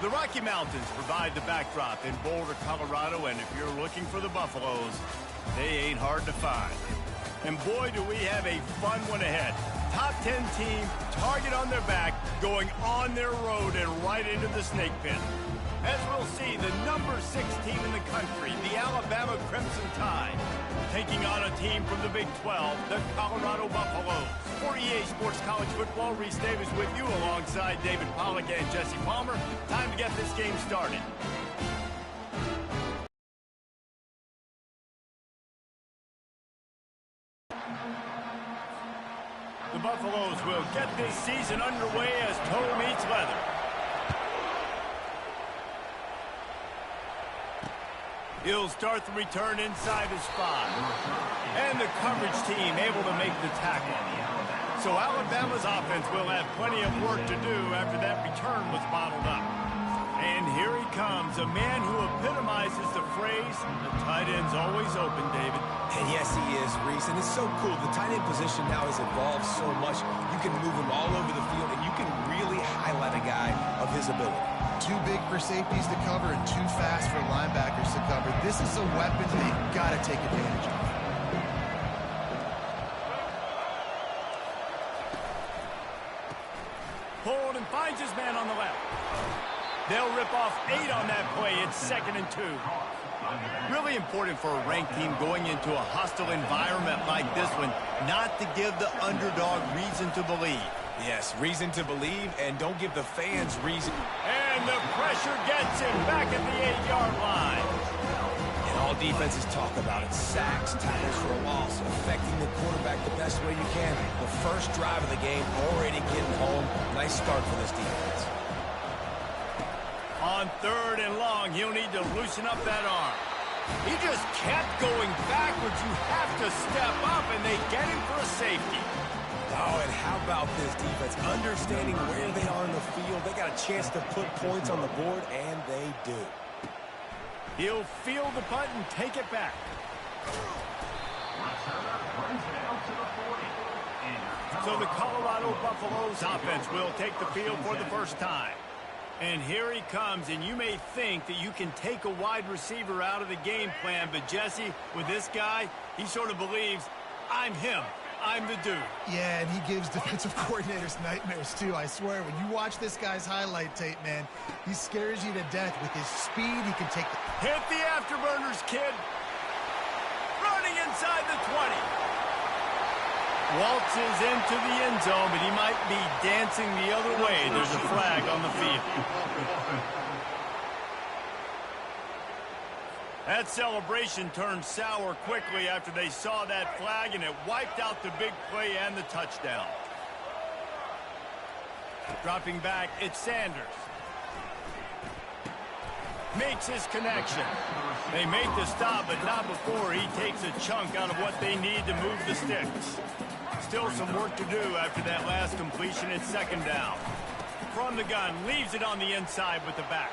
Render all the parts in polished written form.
The Rocky Mountains provide the backdrop in Boulder, Colorado, and if you're looking for the Buffaloes, they ain't hard to find. And boy, do we have a fun one ahead. Top 10 team, target on their back, going on their road and right into the snake pit. As we'll see, the number 6 team in the country, the Alabama Crimson Tide, taking on a team from the Big 12, the Colorado Buffaloes. For EA Sports College Football, Reese Davis with you alongside David Pollack and Jesse Palmer. Time to get this game started. The Buffaloes will get this season underway as toe meets leather. He'll start the return inside his 5. And the coverage team able to make the tackle. So Alabama's offense will have plenty of work to do after that return was bottled up. And here he comes, a man who epitomizes the phrase, the tight end's always open, David. And yes, he is, Reese. And it's so cool. The tight end position now has evolved so much. You can move him all over the field, and you can really highlight a guy of his ability. Too big for safeties to cover and too fast for linebackers to cover. This is a weapon they've got to take advantage of. Hold and finds his man on the left. They'll rip off 8 on that play. It's 2nd and 2. Really important for a ranked team going into a hostile environment like this one, not to give the underdog reason to believe. Yes, reason to believe, and don't give the fans reason. And the pressure gets him back at the 8-yard line. And all defenses talk about it. Sacks, tackles for a loss, affecting the quarterback the best way you can. The first drive of the game, already getting home. Nice start for this defense. On 3rd and long, he'll need to loosen up that arm. He just kept going backwards. You have to step up, and they get him for a safety. Oh, and how about this defense? Understanding where they are in the field. They got a chance to put points on the board, and they do. He'll field the punt and take it back. So the Colorado Buffaloes offense will take the field for the first time. And here he comes, and you may think that you can take a wide receiver out of the game plan, but Jesse, with this guy, he sort of believes, I'm him. I'm the dude. Yeah, and he gives defensive coordinators nightmares, too. I swear, when you watch this guy's highlight tape, man, he scares you to death. With his speed, he can take the... Hit the afterburners, kid. Running inside the 20. Waltzes into the end zone, but he might be dancing the other way. There's a flag on the field. That celebration turned sour quickly after they saw that flag, and it wiped out the big play and the touchdown. Dropping back, it's Sanders. Makes his connection. They make the stop, but not before he takes a chunk out of what they need to move the sticks. Still some work to do after that last completion. It's 2nd down. From the gun, leaves it on the inside with the back.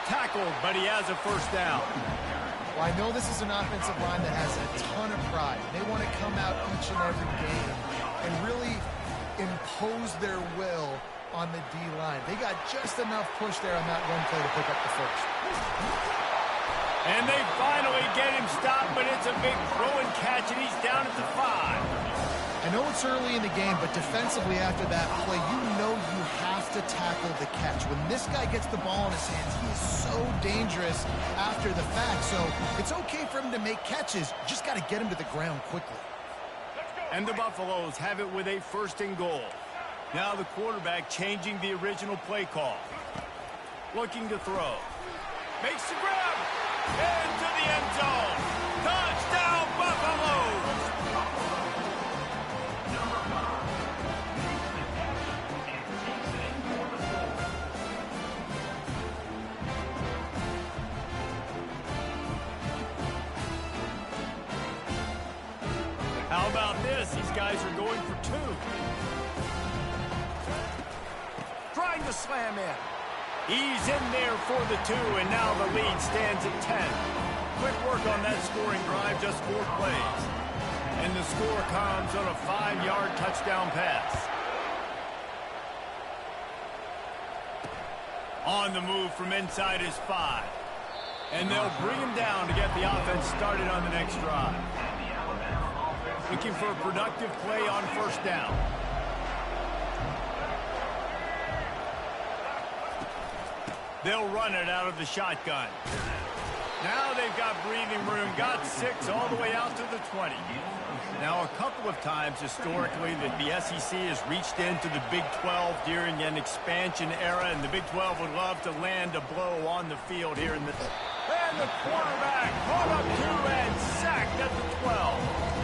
Tackled, but he has a first down. Well, I know this is an offensive line that has a ton of pride. They want to come out each and every game and really impose their will on the D-line. They got just enough push there on that run play to pick up the first. And they finally get him stopped, but it's a big throw and catch, and he's down at the 5. I know it's early in the game, but defensively after that play, you know you have to tackle the catch. When this guy gets the ball in his hands, he is so dangerous after the fact. So it's okay for him to make catches. You just got to get him to the ground quickly. And the Buffaloes have it with a 1st and goal. Now the quarterback changing the original play call. Looking to throw. Makes the grab. Into the end zone. Touchdown, Buffaloes! How about this? These guys are going for 2. Trying to slam in. He's in there for the 2, and now the lead stands at 10. Quick work on that scoring drive, just 4 plays. And the score comes on a 5-yard touchdown pass. On the move from inside his 5. And they'll bring him down to get the offense started on the next drive. Looking for a productive play on first down. They'll run it out of the shotgun. Now they've got breathing room. Got 6 all the way out to the 20. Now, a couple of times historically that the SEC has reached into the Big 12 during an expansion era, and the Big 12 would love to land a blow on the field here in the... And the quarterback caught up 2 and sacked at the 12.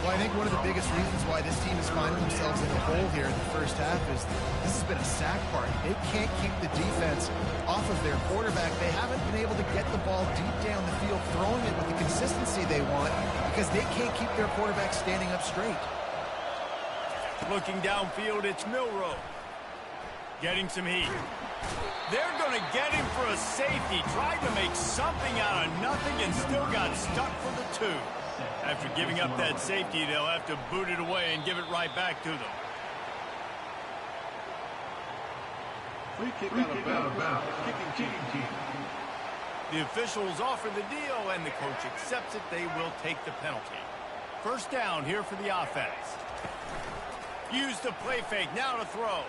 Well, I think one of the biggest reasons why this team is finding themselves in a hole here in the first half is this has been a sack party. They can't keep the defense off of their quarterback. They haven't been able to get the ball deep down the field, throwing it with the consistency they want because they can't keep their quarterback standing up straight. Looking downfield, it's Milroe. Getting some heat. They're going to get him for a safety. Tried to make something out of nothing and still got stuck for the 2. After giving up that safety, they'll have to boot it away and give it right back to them. Free kick out of bounds. Kicking team. The officials offer the deal, and the coach accepts it. They will take the penalty. First down here for the offense. Use the play fake. Now to throw.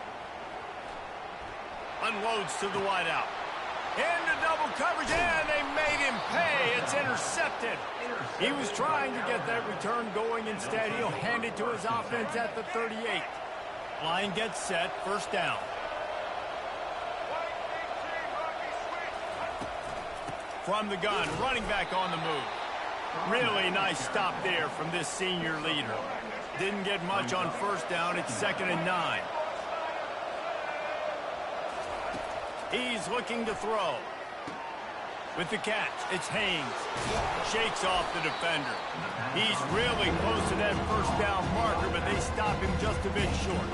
Unloads to the wideout. Into double coverage, and they made him pay. It's intercepted. He was trying to get that return going. Instead, he'll hand it to his offense at the 38. Line gets set. First down. From the gun, running back on the move. Really nice stop there from this senior leader. Didn't get much on first down. It's 2nd and 9. He's looking to throw. With the catch, it's Haynes. Shakes off the defender. He's really close to that first down marker, but they stop him just a bit short.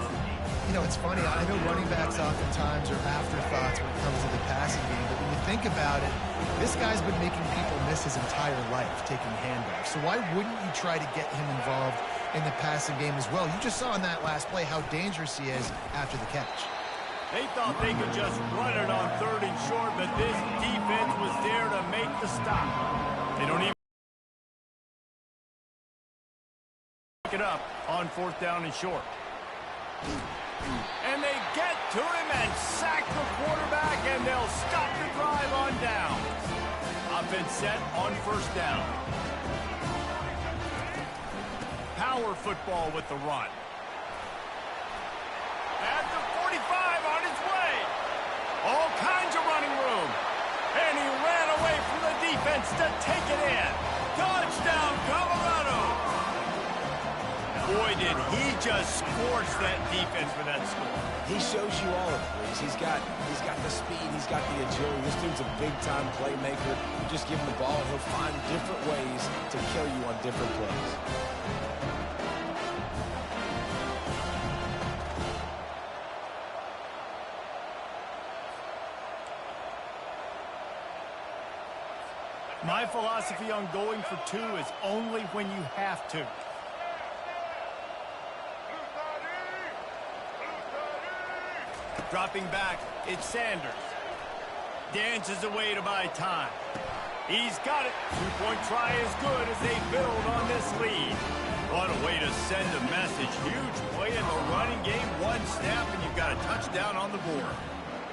You know, it's funny. I know running backs oftentimes are afterthoughts when it comes to the passing game, but when you think about it, this guy's been making people miss his entire life taking handoffs. So why wouldn't you try to get him involved in the passing game as well? You just saw in that last play how dangerous he is after the catch. They thought they could just run it on 3rd and short, but this defense was there to make the stop. They don't even pick it up on 4th down and short. And they get to him and sack the quarterback, and they'll stop the drive on down. Offense set on first down. Power football with the run. At the 45 on its way. All kinds of running room. And he ran away from the defense to take it in. Touchdown, Colorado. Boy, did he just scorch that defense for that score. He shows you all of it, Breeze. He's got the speed, he's got the agility. This dude's a big-time playmaker. You just give him the ball, and he'll find different ways to kill you on different plays. My philosophy on going for 2 is only when you have to. Dropping back, it's Sanders. Dances away to buy time. He's got it. 2-point try is good as they build on this lead. What a way to send a message. Huge play in the running game. One snap and you've got a touchdown on the board.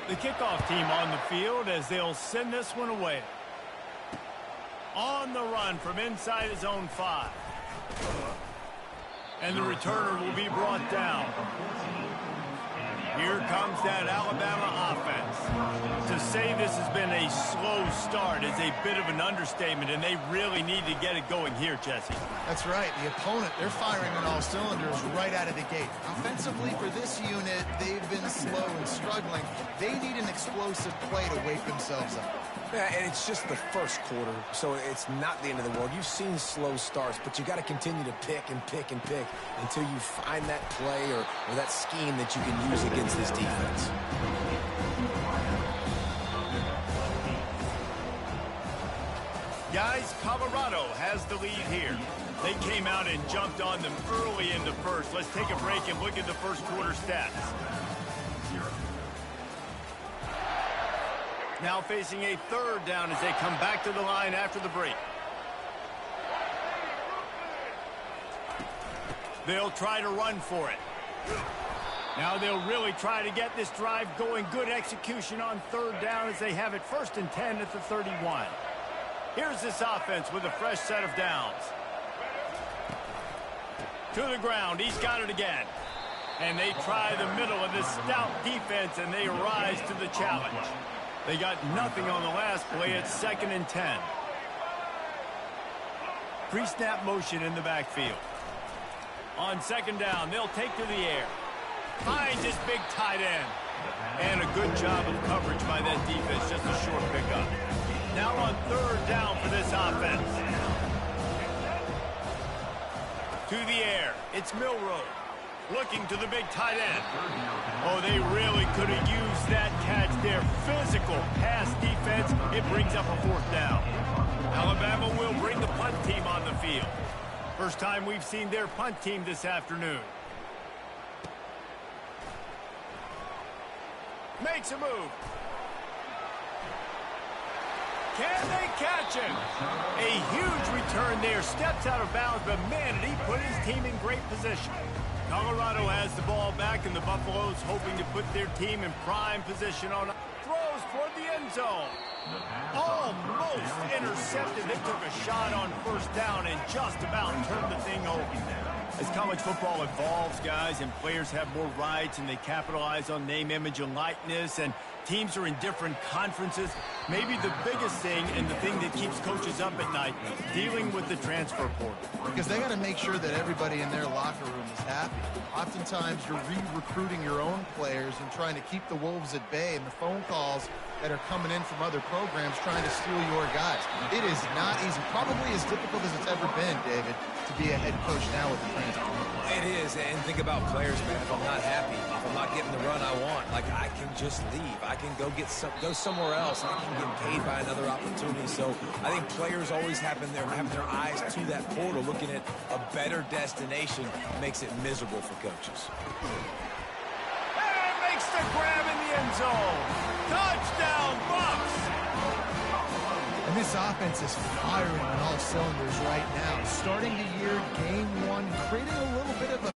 The kickoff team on the field as they'll send this one away. On the run from inside his own 5. And the returner will be brought down. Here comes that Alabama offense. To say this has been a slow start is a bit of an understatement, and they really need to get it going here, Jesse. That's right. The opponent, they're firing on all cylinders right out of the gate. Offensively, for this unit, they've been slow and struggling. They need an explosive play to wake themselves up. Yeah, and it's just the first quarter, so it's not the end of the world. You've seen slow starts, but you got to continue to pick and pick and pick until you find that play or that scheme that you can use against this defense. Guys, Colorado has the lead here. They came out and jumped on them early in the first. Let's take a break and look at the first quarter stats. Now facing a third down as they come back to the line after the break. They'll try to run for it. Now they'll really try to get this drive going. Good execution on third down as they have it 1st and 10 at the 31. Here's this offense with a fresh set of downs. To the ground. He's got it again. And they try the middle of this stout defense, and they rise to the challenge. They got nothing on the last play. It's 2nd and 10. Pre-snap motion in the backfield. On 2nd down, they'll take to the air. Finds his big tight end. And a good job of coverage by that defense. Just a short pickup. Now on 3rd down for this offense. To the air. It's Milroe. Looking to the big tight end. Oh, they really could have used that catch there. Physical pass defense. It brings up a 4th down. Alabama will bring the punt team on the field. First time we've seen their punt team this afternoon. Makes a move. Can they catch him? A huge return there. Steps out of bounds, but man, did he put his team in great position. Colorado has the ball back, and the Buffaloes hoping to put their team in prime position on throws toward the end zone. Almost intercepted. They took a shot on 1st down and just about turned the thing over. As college football evolves, guys, and players have more rights and they capitalize on name, image, and likeness, and teams are in different conferences, maybe the biggest thing and the thing that keeps coaches up at night, dealing with the transfer portal. Because they got to make sure that everybody in their locker room is happy. Oftentimes, you're re-recruiting your own players and trying to keep the Wolves at bay, and the phone calls that are coming in from other programs trying to steal your guys. It is not easy. Probably as difficult as it's ever been, David, to be a head coach now with the transfer. It is, and think about players, man. If I'm not happy, if I'm not getting the run I want, like, I can just leave. I can go somewhere else. I can get paid by another opportunity. So I think players always having their eyes to that portal, looking at a better destination, makes it miserable for coaches. And makes the grab in the end zone. Touchdown, Bucs! And this offense is firing on all cylinders right now. Starting the year, game 1, creating a little bit of a